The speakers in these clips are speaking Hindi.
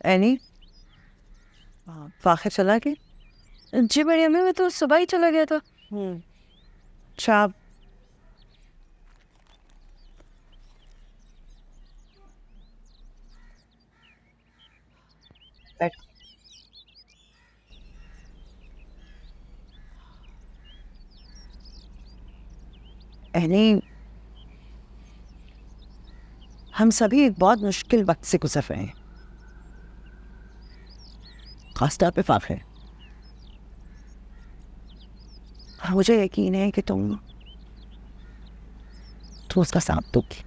एनी फाखिर चला के? जी बड़ी अम्मी, मैं तो सुबह ही चला गया था। अच्छा, बैठ। एनी, हम सभी एक बहुत मुश्किल वक्त से गुजर रहे हैं, खासतौर पे फाखिर। मुझे यकीन है कि तुम उसका साथ दोगी।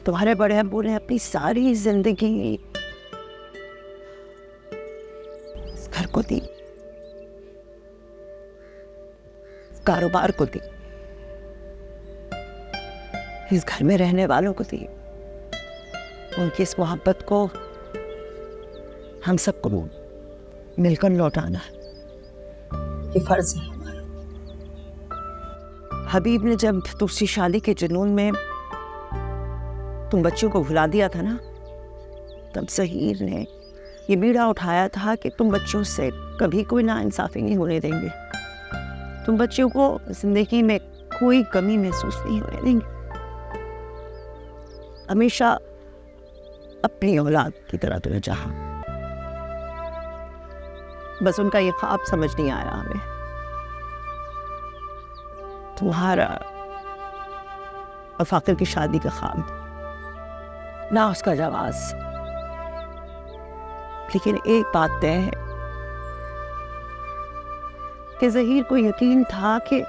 तुम्हारे बड़े अब्बू ने अपनी सारी जिंदगी इस घर को दी, इस कारोबार को दी, इस घर में रहने वालों को दी। उनकी इस मोहब्बत को हम सबको मिलकर लौटाना ये फर्ज है हमारा। हबीब ने जब दूसरी शादी के जुनून में तुम बच्चों को भुला दिया था ना, तब ज़हीर ने ये बीड़ा उठाया था कि तुम बच्चों से कभी कोई नाइंसाफी नहीं होने देंगे, तुम बच्चों को जिंदगी में कोई कमी महसूस नहीं होने देंगे, हमेशा अपनी औलाद की तरह तुम्हें चाहा। बस उनका ये ख्वाब समझ नहीं आया हमें। तुम्हारा और फाकिर की शादी का ख्वाब, ना उसका जवाज। लेकिन एक बात तय है कि ज़हीर को यकीन था कि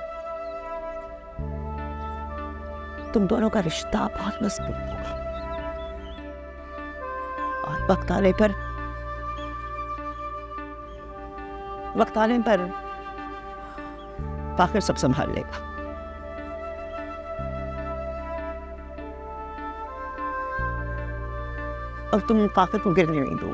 तुम दोनों का रिश्ता बहुत मजबूत होगा और वक्त आने पर फाकिर सब संभाल लेगा। और तुम फाकिर को गिरने नहीं दो।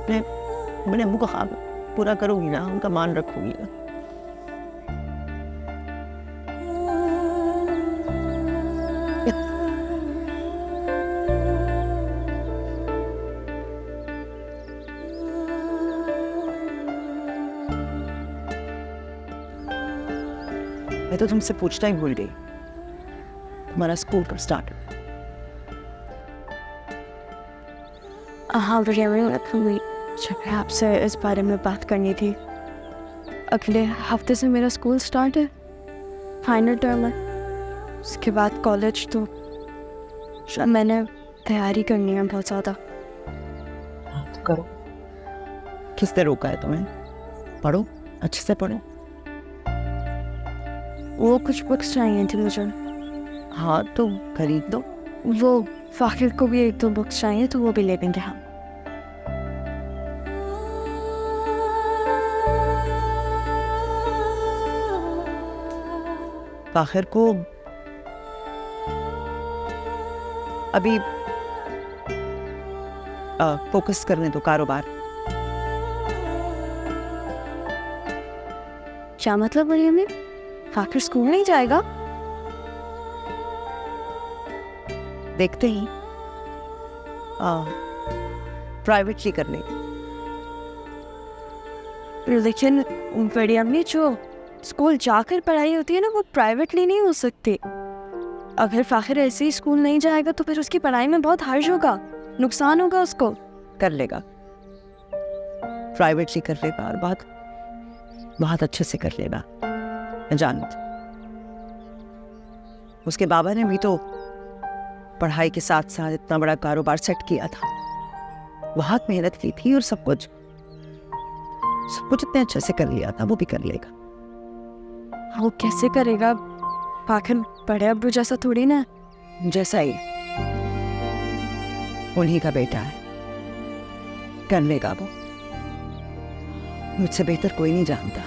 मैं बड़े अम्मू का ख्वाब पूरा करूंगी ना, उनका मान रखूंगी ना। मैं तो तुमसे पूछना ही भूल गई, तुम्हारा स्कूल कब स्टार्ट है? हाँ बड़ी अम्मी, जब आपसे इस बारे में बात करनी थी। अगले हफ्ते से मेरा स्कूल स्टार्ट है, फाइनल टर्म है। उसके बाद कॉलेज, तो मैंने तैयारी करनी है बहुत ज़्यादा। तो करो, किसने रोका है तुम्हें? पढ़ो, अच्छे से पढ़ो। वो कुछ बुक्स चाहिए थी मुझे। हाँ तो खरीद दो। वो फाकिर को भी 1-2 बुक्स चाहिए, तो वो भी ले लेंगे हम। फाखिर को अभी फोकस करने दो कारोबार। क्या मतलब बड़ी अम्मी? फाकिर स्कूल नहीं जाएगा? देखते ही प्राइवेटली कर ले। लेकिन बड़ी अम्मी, जो स्कूल जाकर पढ़ाई होती है ना, वो प्राइवेटली नहीं हो सकती। अगर फाकिर ऐसे ही स्कूल नहीं जाएगा तो फिर उसकी पढ़ाई में बहुत हर्ज होगा, नुकसान होगा उसको। कर लेगा, प्राइवेटली कर लेगा और बहुत अच्छे से कर लेगा। मैं जानती, उसके बाबा ने भी तो पढ़ाई के साथ साथ इतना बड़ा कारोबार सेट किया था, बहुत मेहनत की थी और सब कुछ इतने अच्छे से कर लिया था। वो भी कर लेगा। वो कैसे करेगा? फाकिर बड़े अब्बू जैसा थोड़ी ना, जैसा ही उन्हीं का बेटा है, कर लेगा वो। मुझसे बेहतर कोई नहीं जानता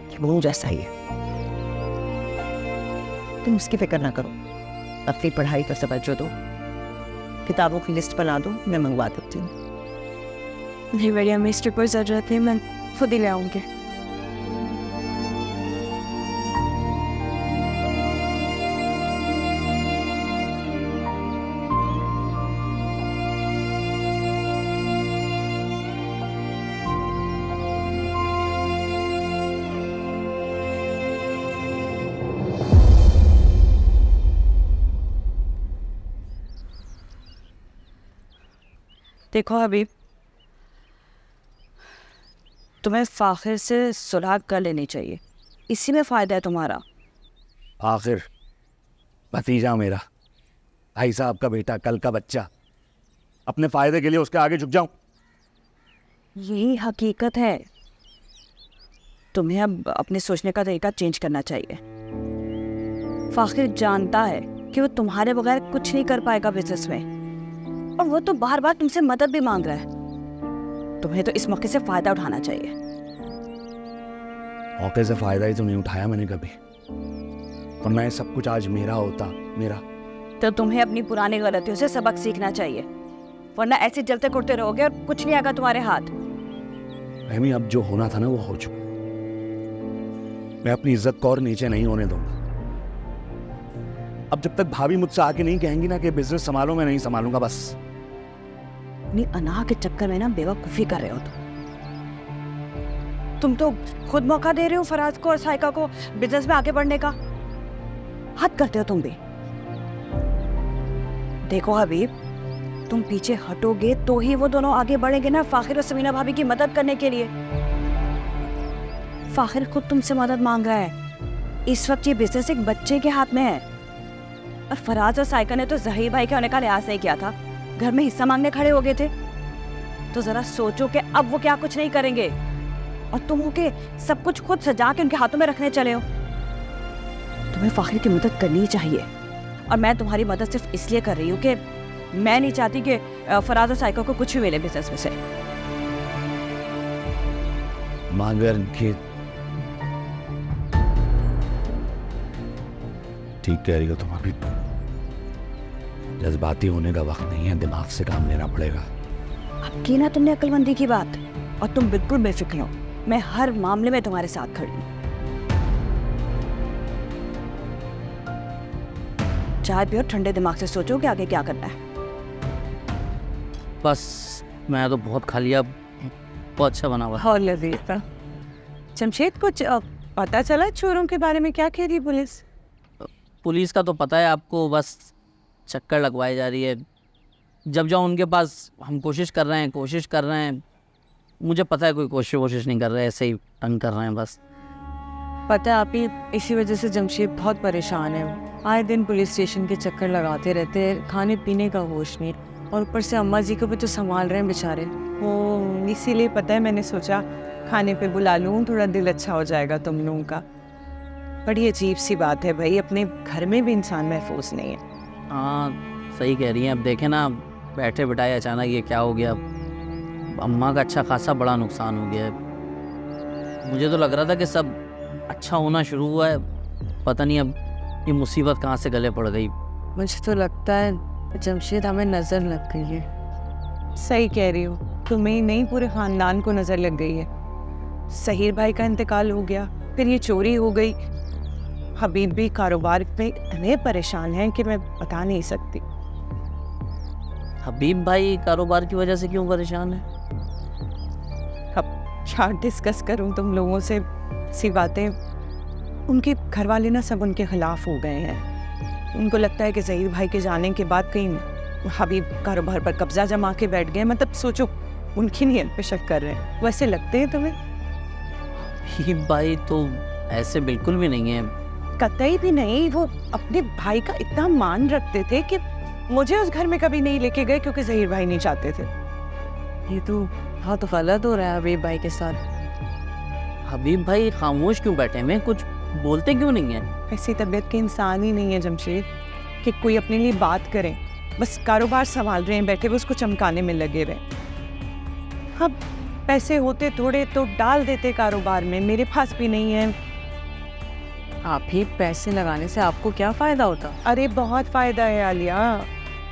कि वो जैसा ही है। तुम उसकी फिक्र ना करो, अपनी पढ़ाई पर तवज्जो दो, किताबों की लिस्ट बना दो, मैं मंगवा देती हूँ। नहीं मेरी हमें इसकी कोई ज़रूरत नहीं, मैं खुद ही ले आऊँगी। देखो हबीब, तुम्हें फाखिर से सुलह कर लेनी चाहिए, इसी में फ़ायदा है तुम्हारा। आखिर भतीजा मेरा, भाई साहब का बेटा, कल का बच्चा, अपने फ़ायदे के लिए उसके आगे झुक जाऊं? यही हकीकत है। तुम्हें अब अपने सोचने का तरीका चेंज करना चाहिए। फाखिर जानता है कि वो तुम्हारे बगैर कुछ नहीं कर पाएगा बिजनेस में, और वो तो बार बार तुमसे मदद भी मांग रहा है। तुम्हें तो इस मौके से फायदा उठाना चाहिए। मौके से फ़ायदा ही तो नहीं उठाया मैंने कभी, वरना ये सब कुछ आज मेरा होता। मेरा तो तुम्हें अपनी पुरानी गलतियों से सबक सीखना चाहिए, वरना ऐसे जलते कुड़ते रहोगे और कुछ नहीं आएगा तुम्हारे हाथ। रहमी, अब जो होना था ना वो हो चुका। मैं अपनी इज्जत को और नीचे नहीं होने दूंगा। अब जब तक भाभी मुझसे आके नहीं कहेंगी ना कि बिजनेस संभालो, मैं नहीं संभालूंगा। बस अपनी अनाह के चक्कर में ना बेवकूफ़ी कर रहे हो तुम तो खुद मौका दे रहे हो फराज को और साइका को बिजनेस में आगे बढ़ने का। हद करते हो तुम भी। देखो हबीब, तुम पीछे हटोगे तो ही वो दोनों आगे बढ़ेंगे ना, फाखिर और समीना भाभी की मदद करने के लिए। फाखिर खुद तुमसे मदद मांग रहा है। इस वक्त ये बिजनेस एक बच्चे के हाथ में है, और फराज और साइका ने तो जहीर भाई के होने का लिहाज नहीं किया था, घर में हिस्सा मांगने खड़े हो गए थे। तो जरा सोचो कि अब वो क्या कुछ नहीं करेंगे, और तुम हो के सब कुछ खुद सजा के उनके हाथों में रखने चले हो। तुम्हें फाखिर की मदद करनी चाहिए, और मैं तुम्हारी मदद सिर्फ इसलिए कर रही हूँ कि मैं नहीं चाहती कि फराज और साइका को कुछ भी मिले बिजनेस में से। मगर के ठीक कह रही हो तुम। अभी जज्बाती होने का वक्त नहीं है, दिमाग से काम लेना पड़ेगा। अब की ना तुमने अक्लमंदी की बात, और तुम बिल्कुल बेफिक्र हो। मैं हर मामले में तुम्हारे साथ खड़ी हूँ। चाय पियो, ठंडे दिमाग से सोचो कि आगे क्या करना है। बस मैं तो बहुत खा लिया, बहुत अच्छा बना हुआ है। और लजीज था। जमशेद, कुछ पता चला चोरों के बारे में? क्या कह रही पुलिस? पुलिस का तो पता है आपको, बस चक्कर लगवाई जा रही है। जब जाओ उनके पास हम कोशिश कर रहे हैं। मुझे पता है कोई कोशिश नहीं कर रहा है, ऐसे ही तंग कर रहे हैं बस। पता है आप ही, इसी वजह से जमशेद बहुत परेशान है। आए दिन पुलिस स्टेशन के चक्कर लगाते रहते हैं, खाने पीने का होश नहीं, और ऊपर से अम्मा जी को भी तो संभाल रहे हैं बेचारे। ओ, इसीलिए पता है मैंने सोचा खाने पे बुला लूँ, थोड़ा दिल अच्छा हो जाएगा तुम लोगों का। बड़ी अजीब सी बात है भाई, अपने घर में भी इंसान महफूज नहीं है। हाँ सही कह रही हैं। अब देखें ना, बैठे बिठाए अचानक ये क्या हो गया। अम्मा का अच्छा खासा बड़ा नुकसान हो गया है। मुझे तो लग रहा था कि सब अच्छा होना शुरू हुआ है, पता नहीं अब ये मुसीबत कहाँ से गले पड़ गई। मुझे तो लगता है जमशेद हमें नज़र लग गई है। सही कह रही हो, तुम्हें ही नहीं पूरे ख़ानदान को नज़र लग गई है। सहीर भाई का इंतकाल हो गया, फिर ये चोरी हो गई। हबीब भी कारोबार पे इतने परेशान हैं कि मैं बता नहीं सकती। हबीब भाई कारोबार की वजह से क्यों परेशान है? अब क्या डिस्कस करूं तुम लोगों से सी बातें। उनके घर वाले ना सब उनके खिलाफ हो गए हैं। उनको लगता है कि ज़हीर भाई के जाने के बाद कहीं हबीब कारोबार पर कब्जा जमा के बैठ गए। मतलब सोचो, उनकी नीयत पे शक कर रहे हैं। वैसे लगते हैं तुम्हें? हबीब भाई तो ऐसे बिल्कुल भी नहीं है। कतई भी नहीं। वो अपने भाई का इतना मान रखते थे कि मुझे उस घर में कभी नहीं लेके गए क्योंकि ज़हीर भाई नहीं चाहते थे। ये तो हाँ, तो गलत हो रहा है हबीब भाई के साथ। हबीब भाई खामोश क्यों बैठे हैं? कुछ बोलते क्यों नहीं है? ऐसी तबीयत के इंसान ही नहीं है जमशेद कि कोई अपने लिए बात करे। बस कारोबार संभाल रहे हैं बैठे, वो उसको चमकाने में लगे रहे। अब पैसे होते थोड़े तो डाल देते कारोबार में, मेरे पास भी नहीं है। आप ही पैसे लगाने से आपको क्या फ़ायदा होता? अरे बहुत फ़ायदा है आलिया।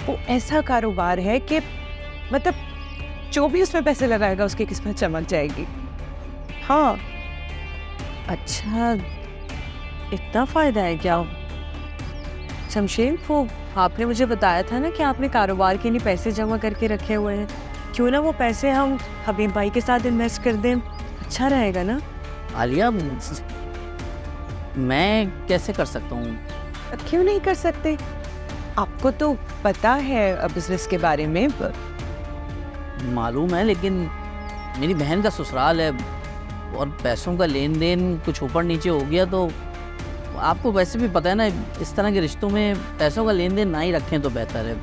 वो ऐसा कारोबार है कि मतलब जो भी उसमें पैसे लगाएगा उसकी किस्मत चमक जाएगी। हाँ, अच्छा, इतना फ़ायदा है क्या? शमशेर, वो आपने मुझे बताया था ना कि आपने कारोबार के लिए पैसे जमा करके रखे हुए हैं, क्यों ना वो पैसे हम हबीब भाई के साथ इन्वेस्ट कर दें, अच्छा रहेगा ना? आलिया, मैं कैसे कर सकता हूँ? क्यों नहीं कर सकते? आपको तो पता है बिजनेस के बारे में। मालूम है, लेकिन मेरी बहन का ससुराल है और पैसों का लेन देन कुछ ऊपर नीचे हो गया तो आपको वैसे भी पता है ना, इस तरह के रिश्तों में पैसों का लेन देन ना ही रखें तो बेहतर है।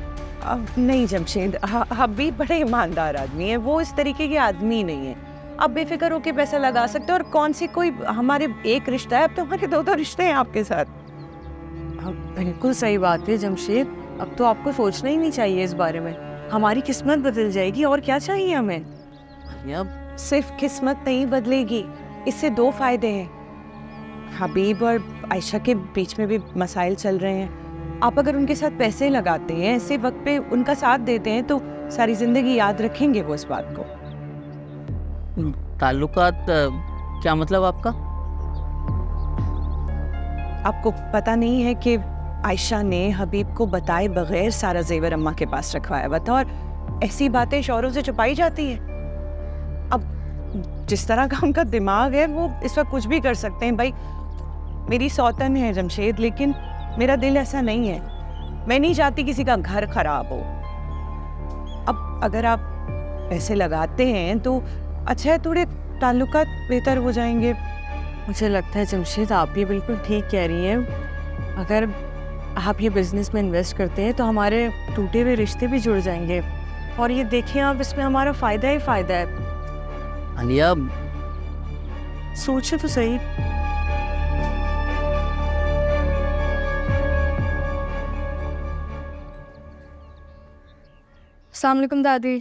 नहीं जमशेद, हबीब बड़े ईमानदार आदमी है, वो इस तरीके के आदमी नहीं है। आप बेफिक्र होकर पैसा लगा सकते हो, और कौन सी कोई हमारे एक रिश्ता है, अब तो हमारे दो रिश्ते हैं आपके साथ। बिल्कुल सही बात है जमशेद, अब तो आपको सोचना ही नहीं चाहिए इस बारे में, हमारी किस्मत बदल जाएगी, और क्या चाहिए हमें? या सिर्फ किस्मत नहीं बदलेगी, इससे दो फायदे हैं। हबीब और आयशा के बीच में भी मसाइल चल रहे हैं, आप अगर उनके साथ पैसे लगाते हैं, ऐसे वक्त पे उनका साथ देते हैं, तो सारी जिंदगी याद रखेंगे वो इस बात को। ताल्लुकात क्या मतलब आपका? आपको पता नहीं है कि आयशा ने हबीब को बताए बगैर सारा जेवर अम्मा के पास रखवाया हुआ था, और ऐसी बातें शौहरों से छुपाई जाती हैं। अब जिस तरह का उनका दिमाग है, वो इस वक्त कुछ भी कर सकते हैं। भाई, मेरी सौतन है जमशेद, लेकिन मेरा दिल ऐसा नहीं है, मैं नहीं चाहती किसी का घर खराब हो। अब अगर आप पैसे लगाते हैं तो अच्छा है, थोड़े ताल्लुकात बेहतर हो जाएंगे। मुझे लगता है जमशेद, आप भी बिल्कुल ठीक कह रही हैं। अगर आप ये बिजनेस में इन्वेस्ट करते हैं तो हमारे टूटे हुए रिश्ते भी जुड़ जाएंगे, और ये देखिए आप, इसमें हमारा फ़ायदा ही फ़ायदा है। आलिया, सोचे तो सही। अस्सलाम वालेकुम दादी।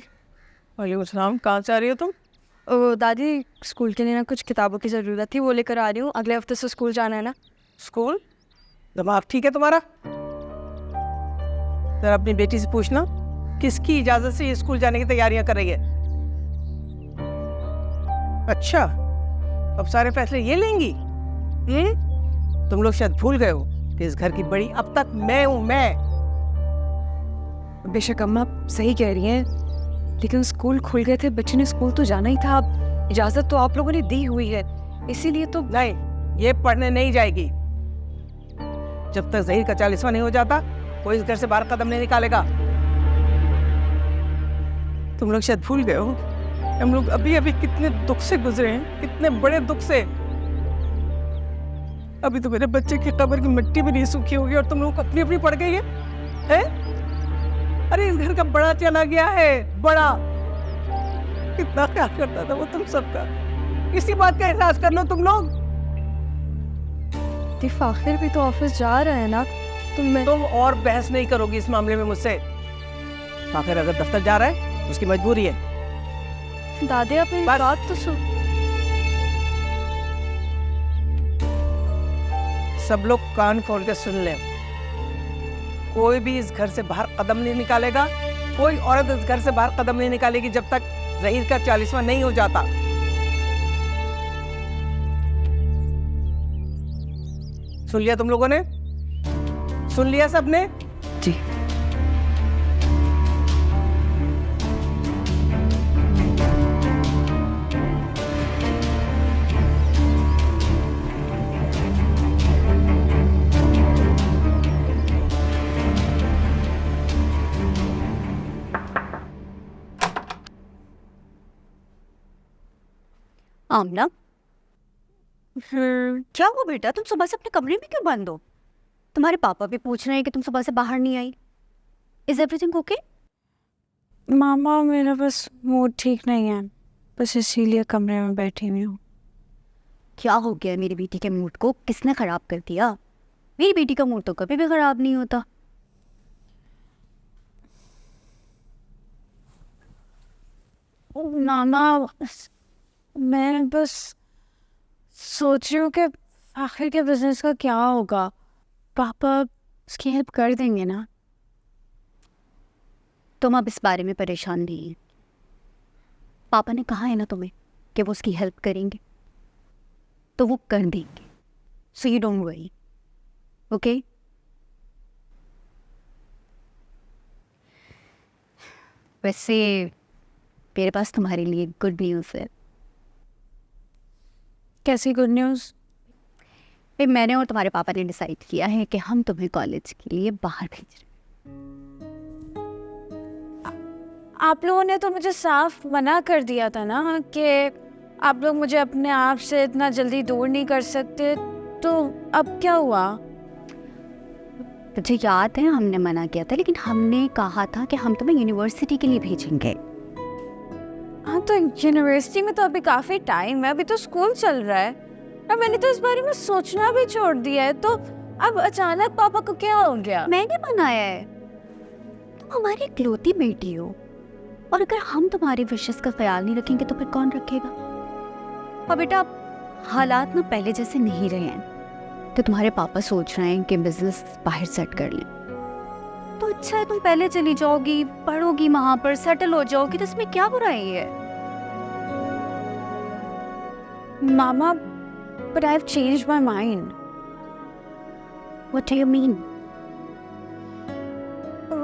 वालेकुम सलाम, कहाँ से आ रही हो तुम? ओ दादी, स्कूल के लिए ना कुछ किताबों की ज़रूरत थी, वो लेकर आ रही हूँ। अगले हफ्ते से स्कूल जाना है ना। स्कूल? दिमाग ठीक है तुम्हारा? जरा अपनी बेटी से पूछना किसकी इजाजत से ये स्कूल जाने की तैयारियां कर रही है। अच्छा, अब सारे फैसले ये लेंगी? तुम लोग शायद भूल गए हो कि इस घर की बड़ी अब तक मैं हूं, मैं। बेशक अम्मा सही कह रही हैं, लेकिन स्कूल खुल गए थे, बच्चे ने स्कूल तो जाना ही था। अब इजाज़त तो आप लोगों ने दी हुई है, इसीलिए तो। नहीं, ये पढ़ने नहीं जाएगी। जब तक ज़हीर का 40वां नहीं हो जाता, कोई इस घर से बाहर कदम नहीं निकालेगा। तुम लोग शायद भूल गए हो, हम लोग अभी अभी कितने दुख से गुजरे हैं, कितने बड़े दुख से। अभी तो मेरे बच्चे की कब्र की मिट्टी भी नहीं सूखी होगी और तुम लोग अपनी अपनी पड़ गई है? अरे इस घर का बड़ा चला गया है, बड़ा। कितना ख्याल करता था वो तुम सबका, इसी बात का एहसास कर लो तुम लोग। फाखिर भी तो ऑफिस जा रहे हैं ना, तुम और बहस नहीं करोगी इस मामले में मुझसे। फाखिर अगर दफ्तर जा रहा है तो उसकी मजबूरी है। दादी आप मेरी बात तो सुन। सब लोग कान खोल के सुन लें, कोई भी इस घर से बाहर कदम नहीं निकालेगा, कोई औरत इस घर से बाहर कदम नहीं निकालेगी जब तक ज़हीर का 40वां नहीं हो जाता। सुन लिया तुम लोगों ने? सुन लिया सबने? जी। आमना, क्या हुआ बेटा? तुम सुबह से अपने कमरे में क्यों बंद हो? तुम्हारे पापा भी पूछ रहे हैं कि तुम सुबह से बाहर नहीं आई। Is everything okay? मामा, मेरा बस मूड ठीक नहीं है, बस इसीलिए कमरे में बैठी हुई हूँ। क्या हो गया मेरी बेटी के मूड को? किसने खराब कर दिया? मेरी बेटी का मूड तो कभी भी खराब नहीं होता। मामा, मैं बस सोच रही हूँ कि आखिर के बिजनेस का क्या होगा। पापा उसकी हेल्प कर देंगे ना? तुम अब इस बारे में परेशान नहीं है। पापा ने कहा है ना तुम्हें कि वो उसकी हेल्प करेंगे, तो वो कर देंगे। So you don't worry, okay? वैसे मेरे पास तुम्हारे लिए गुड न्यूज़ है। कैसी गुड न्यूज़? भाई मैंने और तुम्हारे पापा ने डिसाइड किया है कि हम तुम्हें कॉलेज के लिए बाहर भेज रहे हैं। आप लोगों ने तो मुझे साफ मना कर दिया था ना कि आप लोग मुझे अपने आप से इतना जल्दी दूर नहीं कर सकते, तो अब क्या हुआ? मुझे याद है हमने मना किया था, लेकिन हमने कहा था कि हम तुम्हें यूनिवर्सिटी के लिए भेजेंगे। हाँ, तो यूनिवर्सिटी में तो अभी काफ़ी टाइम है, अभी तो स्कूल चल रहा है और मैंने तो इस बारे में सोचना भी छोड़ दिया है। तो अब अचानक पापा को क्या हो गया? मैंने मनाया है, तुम हमारी इकलौती बेटी हो, और अगर हम तुम्हारे विशेष का ख्याल नहीं रखेंगे तो फिर कौन रखेगा? और बेटा अब हालात ना पहले जैसे नहीं रहे हैं, तो तुम्हारे पापा सोच रहे हैं कि बिजनेस बाहर सेट कर लें। तो अच्छा है, तुम पहले चली जाओगी, पढ़ोगी, वहां पर सेटल हो जाओगी, तो इसमें क्या बुराई है? मामा, but I've changed my mind. What do you mean?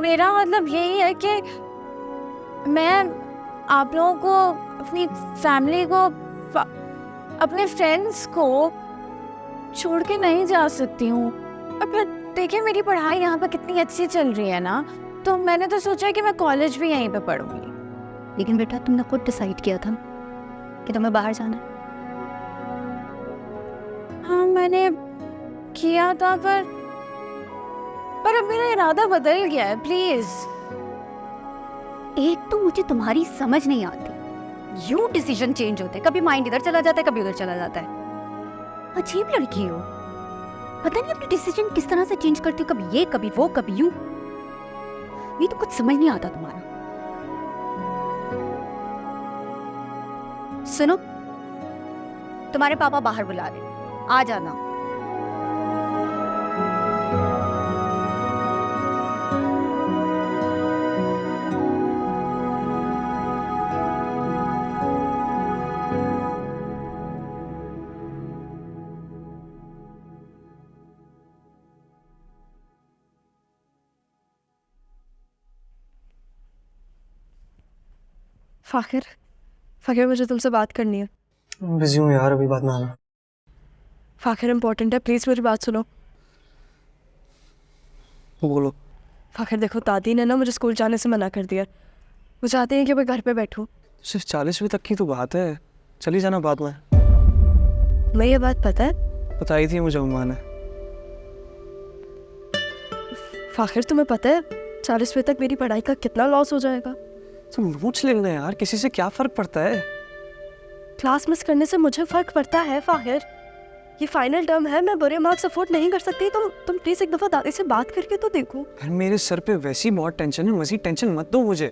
मेरा मतलब यही है कि मैं आप लोगों को, अपनी फैमिली को, अपने फ्रेंड्स को छोड़ के नहीं जा सकती हूँ। और फिर देखिए मेरी पढ़ाई यहाँ पर कितनी अच्छी चल रही है ना, तो मैंने तो सोचा कि मैं कॉलेज भी यहीं पे पढ़ूंगी। लेकिन बेटा तुमने खुद डिसाइड किया था कि तुम्हें बाहर जाना है। हाँ, मैंने किया था, पर अब मेरा इरादा बदल गया है। प्लीज। एक तो मुझे तुम्हारी समझ नहीं आती, यूं डिसीजन चेंज होते, कभी माइंड इधर चला जाता है, कभी उधर चला जाता है। अजीब लड़की हो, पता नहीं अपनी डिसीजन किस तरह से चेंज करती हो, कभी ये कभी वो कभी यूं। ये तो कुछ समझ नहीं आता तुम्हारा। सुनो, तुम्हारे पापा बाहर बुला रहे, आ जाना। फाखिर, फाखिर मुझे तुमसे बात करनी है। बिजी हूँ यार, अभी बात में आना। फाखिर इम्पोर्टेंट है, प्लीज़ मेरी बात सुनो। बोलो। फाखिर देखो, दादी ने ना मुझे स्कूल जाने से मना कर दिया। वो चाहते हैं कि मैं घर पे बैठूं। सिर्फ 40वीं तक की तो बात है, चली जाना बाद में। मैं ये बात पता है, बताई थी मुझे अम्मा ने। फाखिर तुम्हें पता है 40वीं तक मेरी पढ़ाई का कितना लॉस हो जाएगा? तो नोट्स ले लेना यार, किसी से क्या फ़र्क पड़ता है। क्लास मिस करने से मुझे फ़र्क पड़ता है फाखिर। ये फाइनल टर्म है, मैं बुरे मार्क्स अफोर्ड नहीं कर सकती। तुम प्लीज़ एक दफ़ा दादी से बात करके तो देखो। यार मेरे सर पे वैसी बहुत टेंशन है, मज़ीद टेंशन मत दो मुझे।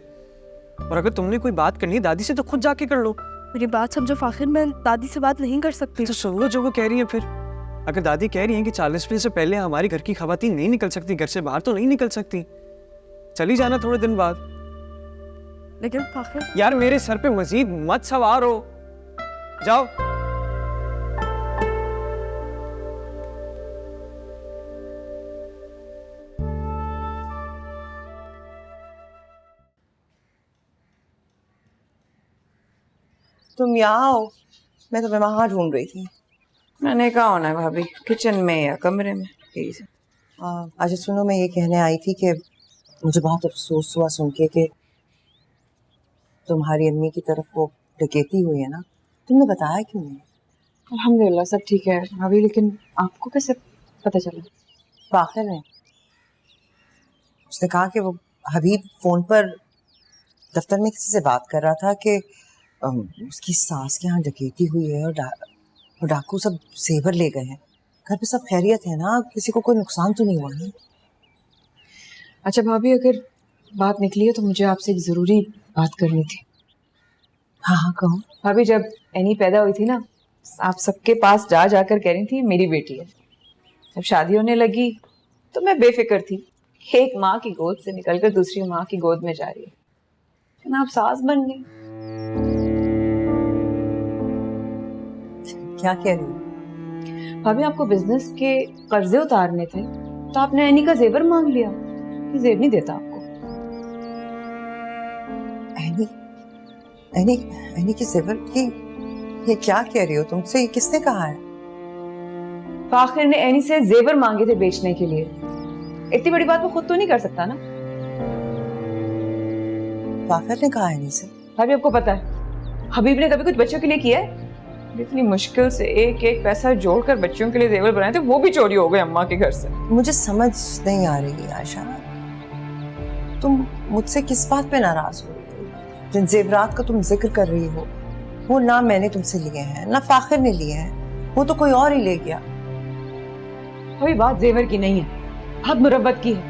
और अगर तुमने कोई बात करनी है दादी से तो खुद जाके कर लो। मेरी बात समझो फाखिर, मैं दादी से बात नहीं कर सकती। तो सुन लो जो वो कह रही है। फिर अगर दादी कह रही है कि 40वीं से पहले हमारी घर की खवातीन नहीं निकल सकती, घर से बाहर तो नहीं निकल सकती, चली जाना थोड़े दिन बाद। लेकिन फाखिर यार मेरे सर पे मजीद मत सवार हो, जाओ। तुम यहाँ आओ, मैं तुम्हें वहां ढूंढ रही थी। मैंने कहा होना है भाभी, किचन में या कमरे में। अच्छा सुनो, मैं ये कहने आई थी कि मुझे बहुत अफसोस हुआ सुन के कि तुम्हारी अम्मी की तरफ वो डकैती हुई है ना, तुमने बताया क्यों नहीं? अल्हम्दुलिल्लाह सब ठीक है भाभी, लेकिन आपको कैसे पता चला? फाखिर ने, उसने कहा कि वो हबीब फोन पर दफ्तर में किसी से बात कर रहा था कि उसकी सास के यहाँ डकैती हुई है और डाकू सब जेवर ले गए हैं। घर पे सब खैरियत है ना, किसी को कोई नुकसान तो नहीं हुआ ना? अच्छा भाभी, अगर बात निकली है तो मुझे आपसे एक ज़रूरी बात करनी थी। हाँ हाँ कहो। भाभी, जब एनी पैदा हुई थी ना, आप सबके पास जा जाकर कह रही थी मेरी बेटी है। जब शादी होने लगी तो मैं बेफिक्र थी, एक माँ की गोद से निकलकर दूसरी माँ की गोद में जा रही है, लेकिन आप सास बन गई। क्या कह रही हो? भाभी आपको बिजनेस के कर्जे उतारने थे तो आपने एनी का जेवर मांग लिया। ये जेब नहीं देता आपको। एनी एनी एनी की जेवर की, ये क्या कह रही हो तुमसे? ये किसने कहा है? फाखिर ने एनी से जेवर मांगे थे बेचने के लिए। इतनी बड़ी बात वो खुद तो नहीं कर सकता ना। फाखिर ने कहा एनी से? भाभी आपको पता है हबीब ने कभी कुछ बच्चों के लिए किया है? इतनी मुश्किल से एक एक पैसा जोड़कर बच्चों के लिए जेवर बनाए थे, वो भी चोरी हो गए अम्मा के घर से। मुझे समझ नहीं आ रही आयशा, तुम मुझसे किस बात पे नाराज हो रही हो? जिन जेवरात का तुम जिक्र कर रही हो वो ना मैंने तुमसे लिए हैं ना फाखिर ने लिए हैं, वो तो कोई और ही ले गया। कोई बात जेवर की नहीं है, बात मुरब्बत की है।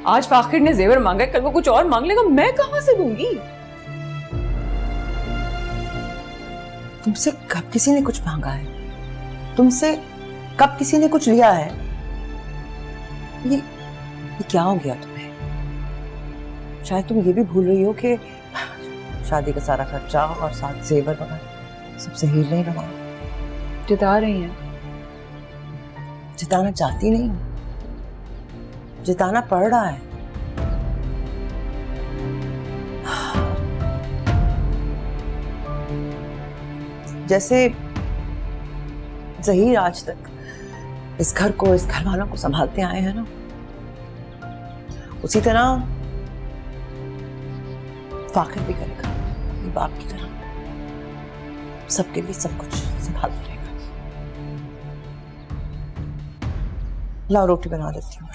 आज फाखिर ने जेवर मांगा, कल वो कुछ और मांग लेगा, मैं कहां से दूंगी? तुमसे कब किसी ने कुछ मांगा है? तुमसे कब किसी ने कुछ लिया है? ये क्या हो गया तुम्हें? शायद तुम ये भी भूल रही हो कि शादी का सारा खर्चा और साथ जेवर वगैरह सब सहीर नहीं रहा। जिता रही हैं। जिताना चाहती नहीं हूँ, जिताना पड़ रहा है। जैसे ज़हीर आज तक इस घर को, इस घर वालों को संभालते आए हैं ना, उसी तरह फाखिर भी करेगा, ये बाप की तरह सबके लिए सब कुछ संभालता रहेगा। लाओ रोटी बना देती हूँ।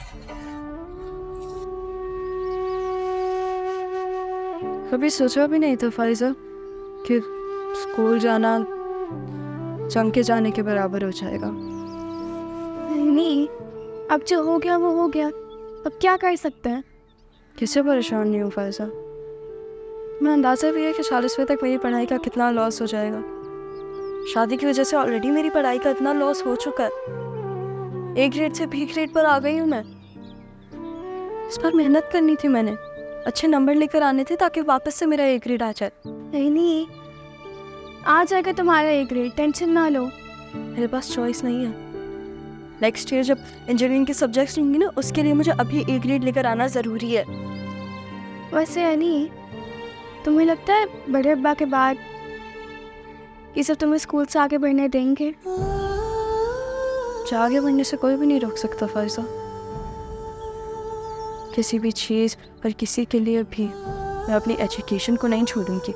कभी सोचा भी नहीं था फाइजा कि स्कूल जाना जंग के जाने के बराबर हो जाएगा। नहीं, अब जो हो गया वो हो गया, अब क्या कर सकते हैं? किससे परेशान नहीं हूँ फाइजा। मैं अंदाज़ा भी है कि 40वें तक मेरी पढ़ाई का कितना लॉस हो जाएगा। शादी की वजह से ऑलरेडी मेरी पढ़ाई का इतना लॉस हो चुका है। ए ग्रेड से बी ग्रेड पर आ गई हूँ मैं। इस पर मेहनत करनी थी मैंने, अच्छे नंबर लेकर आने थे ताकि वापस से मेरा ए ग्रेड आ जाए। नहीं, आ जाएगा तुम्हारा ए ग्रेड, टेंशन ना लो। मेरे पास चॉइस नहीं है। नेक्स्ट ईयर जब इंजीनियरिंग के सब्जेक्ट्स लेंगी ना, उसके लिए मुझे अभी ए ग्रेड लेकर आना ज़रूरी है। वैसे नहीं, तुम्हें लगता है बड़े अब्बा के बाद ये सब तुम्हें स्कूल से आगे बढ़ने देंगे? आगे बढ़ने से कोई भी नहीं रोक सकता फाइजा। किसी भी चीज़ और किसी के लिए भी मैं अपनी एजुकेशन को नहीं छोड़ूंगी।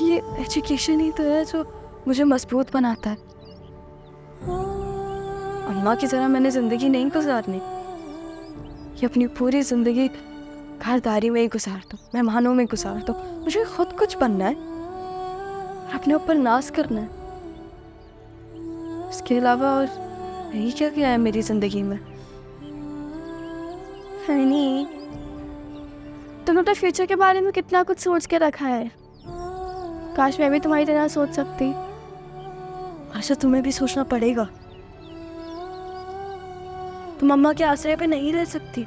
ये एजुकेशन ही तो है जो मुझे मजबूत बनाता है। अम्मा की तरह मैंने ज़िंदगी नहीं गुजारनी। ये अपनी पूरी ज़िंदगी घरदारी में ही गुजार दो, मेहमानों में गुजार दो। मुझे खुद कुछ बनना है और अपने ऊपर नाज करना है। इसके अलावा और यही क्या किया है मेरी ज़िंदगी में? नहीं, तुमने तो फ्यूचर के बारे में कितना कुछ सोच के रखा है। काश मैं भी तुम्हारी तरह सोच सकती। अच्छा, तुम्हें भी सोचना पड़ेगा। तुम अम्मा के आश्रय पे नहीं रह सकती,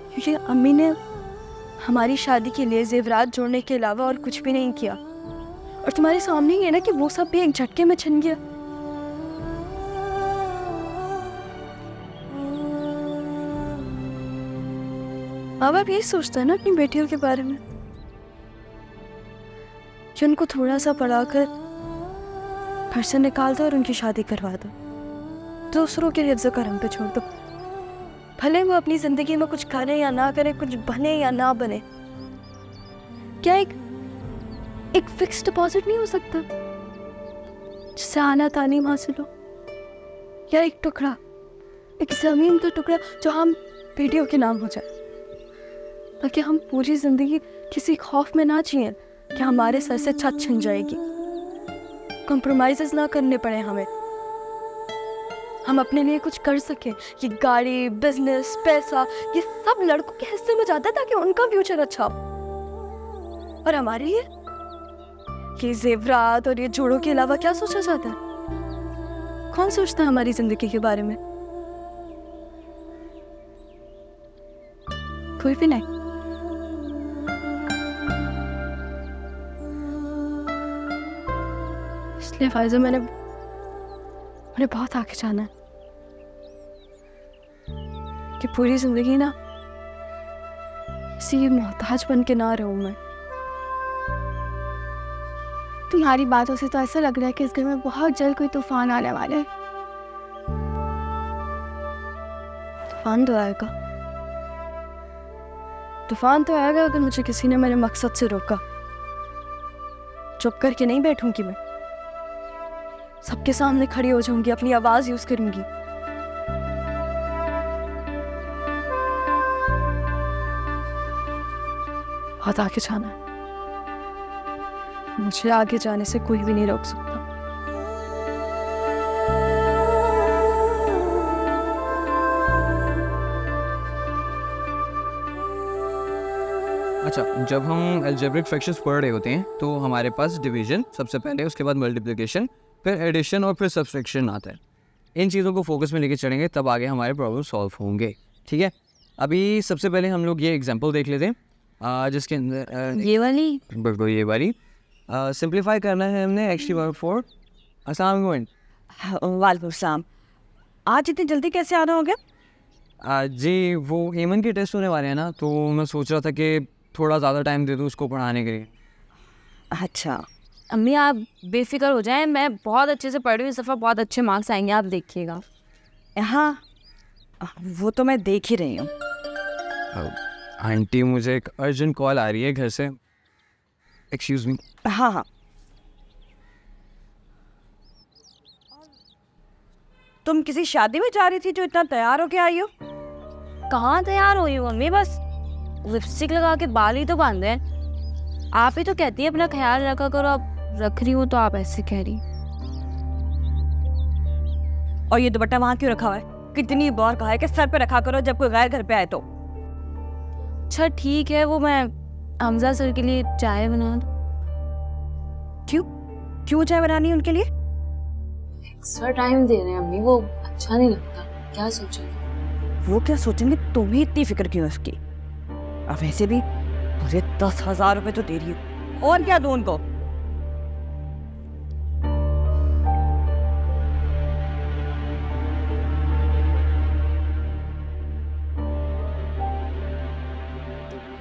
क्योंकि अम्मी ने हमारी शादी के लिए जेवरात जोड़ने के अलावा और कुछ भी नहीं किया। और तुम्हारे सामने ही है ना कि वो सब भी एक झटके में छिन गया। माँ बाप यही सोचता है ना अपनी बेटियों के बारे में कि उनको थोड़ा सा पढ़ाकर घर से निकाल दो और उनकी शादी करवा दो, दूसरों के हिफ्ज़ करम पे छोड़ दो। भले वो अपनी ज़िंदगी में कुछ करे या ना करे, कुछ बने या ना बने। क्या एक फिक्स डिपॉजिट नहीं हो सकता जिससे आना तालीम हासिल हो? या एक टुकड़ा, एक ज़मीन का टुकड़ा जो हम बेटियों के नाम हो जाए, ताकि हम पूरी ज़िंदगी किसी खौफ में ना जिए कि हमारे सर से छत छिन जाएगी। कॉम्प्रोमाइज़ ना करने पड़े हमें, हम अपने लिए कुछ कर सकें। ये गाड़ी, बिजनेस, पैसा, ये सब लड़कों के हिस्से में जाता है ताकि उनका फ्यूचर अच्छा हो। और हमारे लिए ये जेवरात और ये जोड़ों के अलावा क्या सोचा जाता है? कौन सोचता है हमारी जिंदगी के बारे में? कोई भी नहीं। इसलिए फायजा मैंने बहुत आगे जाना है कि पूरी जिंदगी ना किसी मोहताज बन के ना रहूं मैं। तुम्हारी बातों से तो ऐसा लग रहा है कि इस घर में बहुत जल्द कोई तूफान आने वाला है। तूफान तो आएगा अगर मुझे किसी ने मेरे मकसद से रोका। चुप करके नहीं बैठूंगी मैं, सबके सामने खड़ी हो जाऊंगी, अपनी आवाज यूज करूंगी। बहुत आगे जाना है, मुझे आगे जाने से कोई भी नहीं रोक सकता। अच्छा, जब हम अलजेब्रिक फ्रैक्शंस पढ़ रहे होते हैं तो हमारे पास डिवीजन सबसे पहले, उसके बाद मल्टीप्लिकेशन, फिर एडिशन और फिर सब्सट्रैक्शन आता है। इन चीज़ों को फोकस में लेके चलेंगे तब आगे हमारे प्रॉब्लम सॉल्व होंगे। ठीक है, अभी सबसे पहले हम लोग ये एग्जांपल देख लेते हैं जिसके अंदर ये वाली बिल्कुल ये वाली सिंप्लीफाई करना है हमने x की पावर 4। अस्सलाम वालेकुम। वालेकुम सलाम। आज इतनी जल्दी कैसे आना हो गया? जी वो हेमन के टेस्ट होने वाले हैं ना, तो मैं सोच रहा था कि थोड़ा ज़्यादा टाइम दे दूँ उसको पढ़ाने के लिए। अच्छा, अम्मी आप बेफिक्र हो जाएं, मैं बहुत अच्छे से पढ़ रही हूँ, इस दफ़ा बहुत अच्छे मार्क्स आएंगे, आप देखिएगा। हाँ वो तो मैं देख ही रही हूँ। आंटी मुझे एक अर्जेंट कॉल आ रही है घर से, एक्सक्यूज़ मी। हाँ हाँ, तुम किसी शादी में जा रही थी जो इतना तैयार होके आई हो? कहाँ तैयार हुई हूँ अम्मी, बस लिपस्टिक लगा के बाल ही तो बांधे हैं। आप ही तो कहती है अपना ख्याल रखा करो, अब रख रही हूँ तो आप ऐसे कह रही। और ये दुपट्टा वहाँ क्यों रखा हुआ है? कितनी बार कहा है कि सर पे रखा करो जब कोई गैर घर पे आए तो। अच्छा ठीक है, वो मैं हमजा सर के लिए चाय बना दूँ। क्यों क्यों चाय बनानी है उनके लिए? एक्स्ट्रा टाइम दे रहे हैं अम्मी, वो अच्छा नहीं लगता, क्या सोचेंगे? वो क्या सोचेंगे, तुम्हें इतनी फिक्र क्यों है उसकी? अब वैसे भी मुझे 10,000 रुपए तो दे रही हो, और क्या दूं उनको?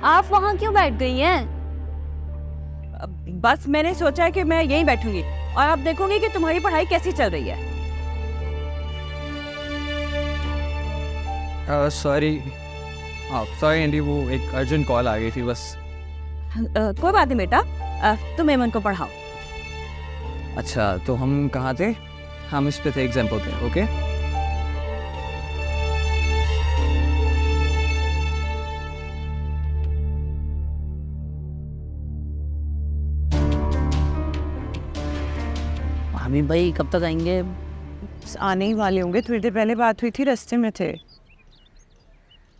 आप वहाँ क्यों बैठ गई हैं? बस मैंने सोचा है कि मैं यहीं बैठूंगी और आप देखोगे कि तुम्हारी पढ़ाई कैसी चल रही है। सॉरी आंटी, वो एक अर्जेंट कॉल आ गई थी बस। कोई बात नहीं बेटा, तुम एमन को पढ़ाओ। अच्छा तो हम कहाँ थे? हम इस पे थे, एग्जाम्पल पे। ओके हमीद भाई कब तक आएंगे? आने ही वाले होंगे, थोड़ी देर पहले बात हुई थी, रास्ते में थे।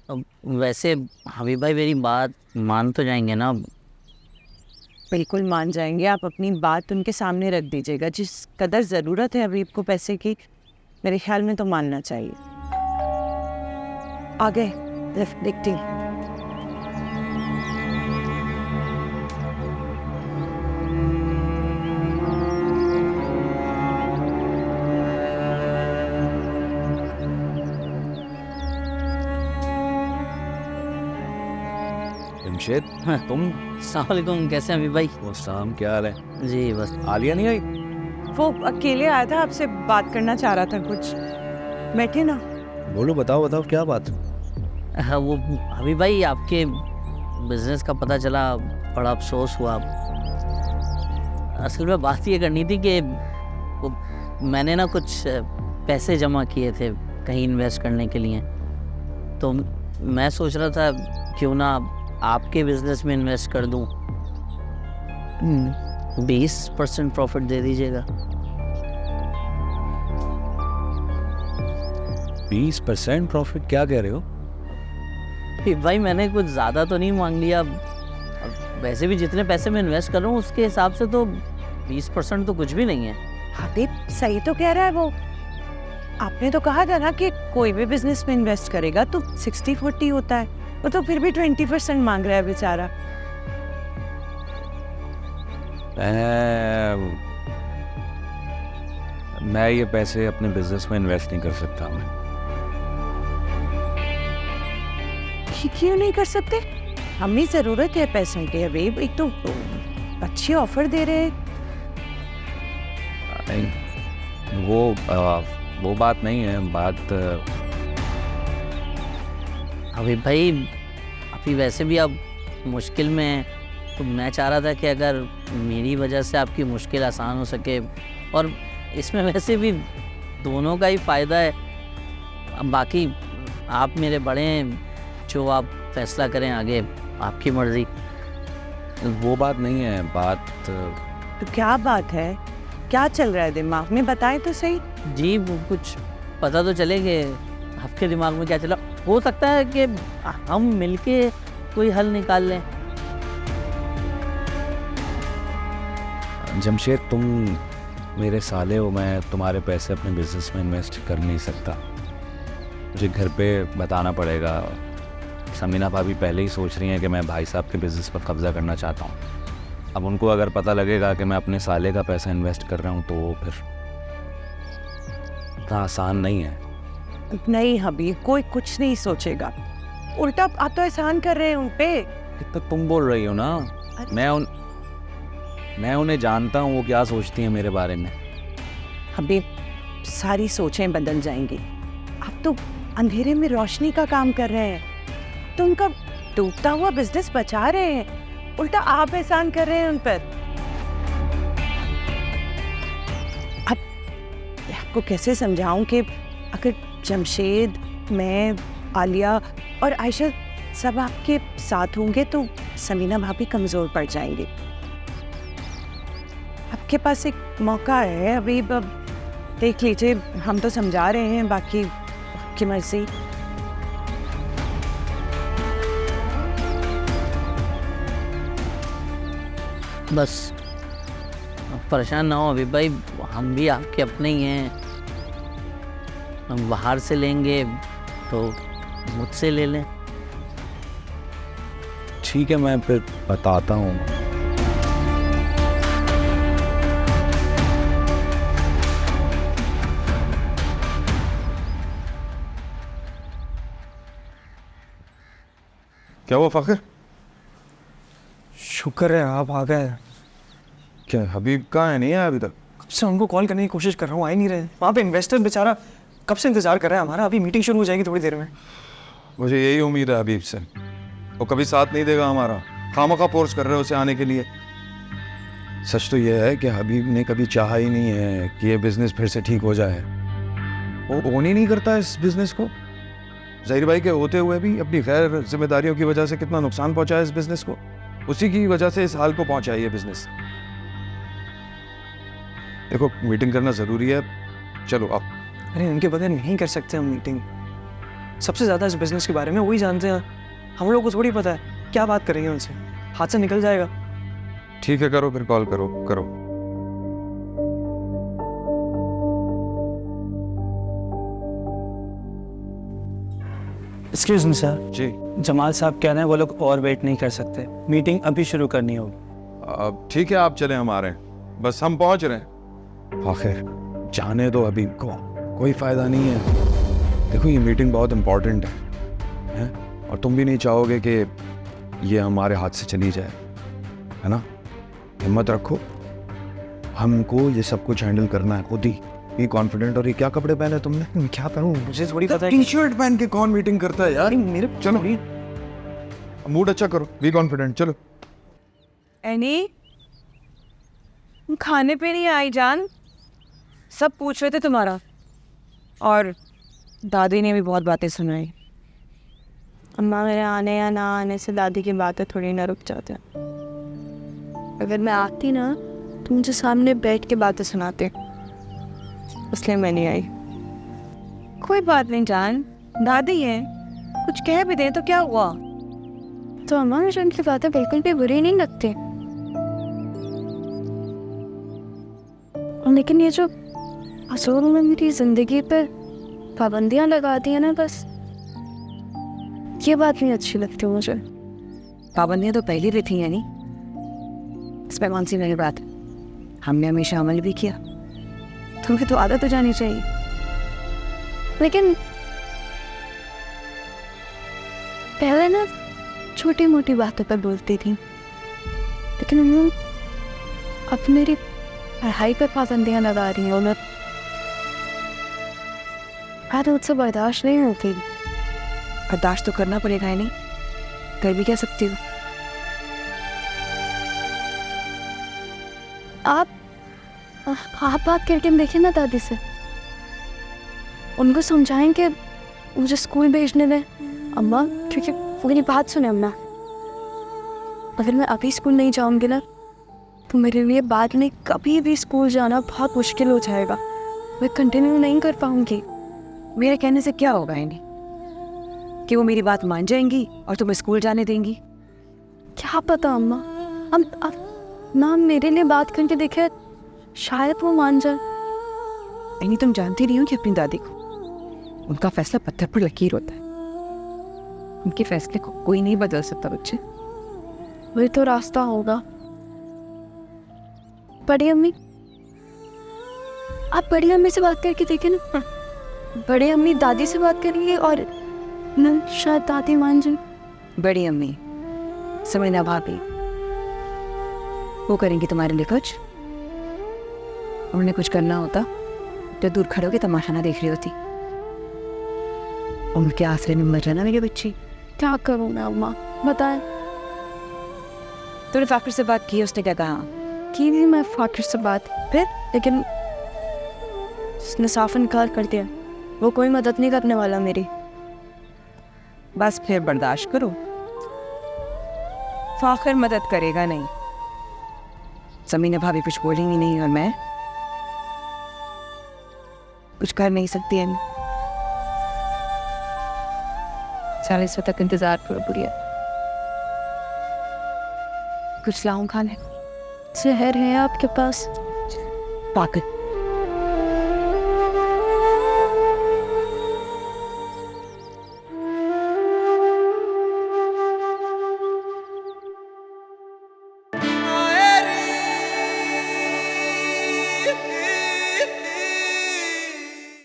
वैसे हमीद भाई मेरी बात मान तो जाएंगे ना? बिल्कुल मान जाएंगे, आप अपनी बात उनके सामने रख दीजिएगा। जिस कदर ज़रूरत है अभी आपको पैसे की, मेरे ख्याल में तो मानना चाहिए। आगे देखती हूँ। जमशेद, तुम? अस्सलाम वालेकुम, कैसे हैं हमीद भाई? वो शाम क्या हाल है? जी बस। आलिया नहीं आई? वो अकेले आया था, आपसे बात करना चाह रहा था कुछ। बैठे ना। बोलो, बताओ बताओ क्या बात? हाँ वो हमीद भाई आपके बिजनेस का पता चला, बड़ा अफसोस हुआ। असल में बात ये करनी थी कि वो मैंने ना कुछ पैसे जमा किए थे कहीं इन्वेस्ट करने के लिए, तो मैं सोच रहा था क्यों ना आपके बिजनेस में इन्वेस्ट कर दूं। 20% प्रॉफिट दे दीजिएगा। 20% प्रॉफिट? क्या कह रहे हो? भाई मैंने कुछ ज़्यादा तो नहीं मांग लिया, वैसे भी जितने पैसे मैं इन्वेस्ट कर रहा हूँ उसके हिसाब से तो 20% तो कुछ भी नहीं है। हबीब सही तो कह रहा है वो। आपने तो कहा था ना कि कोई भी बिजनेस में इन्वेस्ट करेगा तो 60-40 होता है, वो तो फिर भी 20% मांग रहा है बेचारा। मैं ये पैसे अपने बिजनेस में इन्वेस्ट नहीं कर सकता। मैं क्यों नहीं कर सकते? हमें ज़रूरत है पैसों की हबीब। एक तो अच्छी ऑफर दे रहे हैं। नहीं, वो बात नहीं है। बात अभी भाई अभी वैसे भी आप मुश्किल में हैं, तो मैं चाह रहा था कि अगर मेरी वजह से आपकी मुश्किल आसान हो सके, और इसमें वैसे भी दोनों का ही फ़ायदा है। अब बाकी आप मेरे बड़े हैं, जो आप फैसला करें आगे आपकी मर्ज़ी। वो बात नहीं है। बात तो क्या बात है? क्या चल रहा है दिमाग में? बताएं तो सही। जी वो कुछ पता तो चले कि आपके दिमाग में क्या चला। हो सकता है कि हम मिलके कोई हल निकाल लें। जमशेद, तुम मेरे साले हो, मैं तुम्हारे पैसे अपने बिजनेस में इन्वेस्ट कर नहीं सकता। मुझे घर पे बताना पड़ेगा। समीना भाभी पहले ही सोच रही हैं कि मैं भाई साहब के बिज़नेस पर कब्ज़ा करना चाहता हूँ। अब उनको अगर पता लगेगा कि मैं अपने साले का पैसा इन्वेस्ट कर रहा हूँ तो वो फिर इतना आसान नहीं है। नहीं हबीब, कोई कुछ नहीं सोचेगा। उल्टा आप तो एहसान कर रहे हैं उन पे। तो तुम बोल रही हो ना। मैं उन्हें जानता हूँ वो क्या सोचती हैं मेरे बारे में। हबीब, सारी सोचें बदल जाएंगी। आप तो अंधेरे में रोशनी का काम कर रहे हैं। तो उनका डूबता हुआ बिजनेस बचा रहे हैं। उल्टा आप एहसान कर रहे हैं उन पर। अब आपको कैसे समझाऊं कि अगर जमशेद, मैं, आलिया और आयशा सब आपके साथ होंगे तो समीना भाभी कमज़ोर पड़ जाएंगी। आपके पास एक मौका है अभी। अब देख लीजिए, हम तो समझा रहे हैं, बाकी आपकी मर्जी। बस परेशान ना हो अभी भाई, हम भी आपके अपने ही हैं। हम बाहर से लेंगे तो मुझसे ले लें। ठीक है, मैं फिर बताता हूँ। क्या हुआ फ़ाखिर? शुक्र है आप आ गए। क्या हबीब कहाँ है? नहीं आया अभी तक? कब से उनको कॉल करने की कोशिश कर रहा हूँ, आ ही नहीं रहे। वहाँ पे इन्वेस्टर बेचारा कब से इंतजार कर रहा है हमारा। अभी मीटिंग शुरू हो जाएगी थोड़ी देर में। मुझे यही उम्मीद है हबीब से। वो कभी साथ नहीं देगा हमारा। खामखा फोर्स कर रहे हो उसे आने के लिए। सच तो यह है कि हबीब ने कभी चाहा ही नहीं है कि ये बिजनेस फिर से ठीक हो जाए। वो ओन ही नहीं करता इस बिजनेस को। ज़हीर भाई के होते हुए भी अपनी गैर जिम्मेदारियों की वजह से कितना नुकसान पहुंचा है इस बिजनेस को। उसी की वजह से इस हाल को पहुंचा है ये बिजनेस। देखो, मीटिंग करना ज़रूरी है। चलो आप। अरे उनके बगैर नहीं कर सकते हम मीटिंग। सबसे ज़्यादा इस बिजनेस के बारे में वही जानते हैं। हम लोग को थोड़ी पता है क्या बात करेंगे उनसे। हाथ से निकल जाएगा। ठीक है, करो फिर कॉल करो। Excuse me sir. जी। जमाल साहब कह रहे हैं वो लोग और वेट नहीं कर सकते, मीटिंग अभी शुरू करनी होगी। अब ठीक है, आप चले, हम आ रहे हैं। बस हम पहुंच रहे हैं। आखिर जाने दो हबीब को, कोई फ़ायदा नहीं है। देखो, ये मीटिंग बहुत इम्पोर्टेंट है और तुम भी नहीं चाहोगे कि ये हमारे हाथ से चली जाए, है ना? हिम्मत रखो, हमको ये सब कुछ हैंडल करना है खुद ही। Be confident. और ये क्या कपड़े पहने तुमने? क्या करूँ, मुझे थोड़ी पता है। टी शर्ट पहन के कौन मीटिंग करता है यार? मेरे चलो, मूड अच्छा करो, बी कॉन्फिडेंट। चलो। एनी, खाने पे नहीं आई जान। सब पूछ रहे थे तुम्हारा, और दादी ने भी बहुत बातें सुनाई। अम्मा मेरे आने या ना आने से दादी की बातें थोड़ी ना रुक जाते। अगर मैं आती ना तो मुझे सामने बैठ के बातें सुनाते, इसलिए मैं नहीं आई। कोई बात नहीं जान, दादी है, कुछ कह भी दे तो क्या हुआ। तो अम्मा मुझे उनकी बातें बिल्कुल भी बुरी नहीं लगती। लेकिन ये जो असूल में मेरी जिंदगी पर पाबंदियां लगा दी है ना, बस ये बात नहीं अच्छी लगती मुझे। पाबंदियां तो पहले भी थी यानी, इसमें कौन सी नई बात? हमने हमेशा अमल भी किया। तुम्हें तो आदत हो जानी चाहिए। लेकिन पहले ना छोटी मोटी बातों पर बोलती थी, लेकिन उन्होंने अब मेरी पढ़ाई पर पाबंदियां लगा रही हैं। मैं मुझसे बर्दाश्त नहीं होती। बर्दाश्त तो करना पड़ेगा ही, नहीं कर भी क्या सकती हो। आप बात करके देखिए ना दादी से, उनको समझाएं कि मुझे स्कूल भेजने दें अम्मा, क्योंकि मेरी बात सुने अम्मा, अगर मैं अभी स्कूल नहीं जाऊंगी ना तो मेरे लिए बाद में कभी भी स्कूल जाना बहुत मुश्किल हो जाएगा। मैं कंटिन्यू नहीं कर पाऊंगी। मेरे कहने से क्या होगा इन्हें, कि वो मेरी बात मान जाएंगी और तुम्हें स्कूल जाने देंगी? क्या पता अम्मा, अब ना मेरे लिए बात करके देखे, शायद वो मान जाए। इन्हीं तुम जानती नहीं हो कि अपनी दादी को, उनका फैसला पत्थर पर लकीर होता है। उनके फैसले को कोई नहीं बदल सकता बच्चे। वही तो रास्ता होगा। बड़ी अम्मी, आप बड़ी अम्मी से बात करके देखें ना। बड़ी अम्मी दादी से बात करेंगी और ना शायद दादी मान जाए। बड़ी अम्मी, समझना भाभी, वो करेंगी तुम्हारे लिए कुछ। उन्हें कुछ करना होता तो दूर खड़े होकर तमाशा ना देख रही होती। उनके आसरे में मर जाना मेरी बच्ची। क्या करूँ मैं अम्मा, बताएं। तुमने फाखर से बात की, उसने क्या कहा? की भी मैं फाखर से बात, फिर लेकिन उसने साफ इनकार कर दिया। वो कोई मदद नहीं करने वाला मेरी। बस फिर बर्दाश्त करो, फाखर मदद करेगा नहीं। समीना भाभी कुछ बोलेंगी नहीं और मैं कुछ कर नहीं सकती है। 40 तक इंतजार करो बुढ़िया। कुछ लाऊं खाने? जहर है आपके पास? पागल,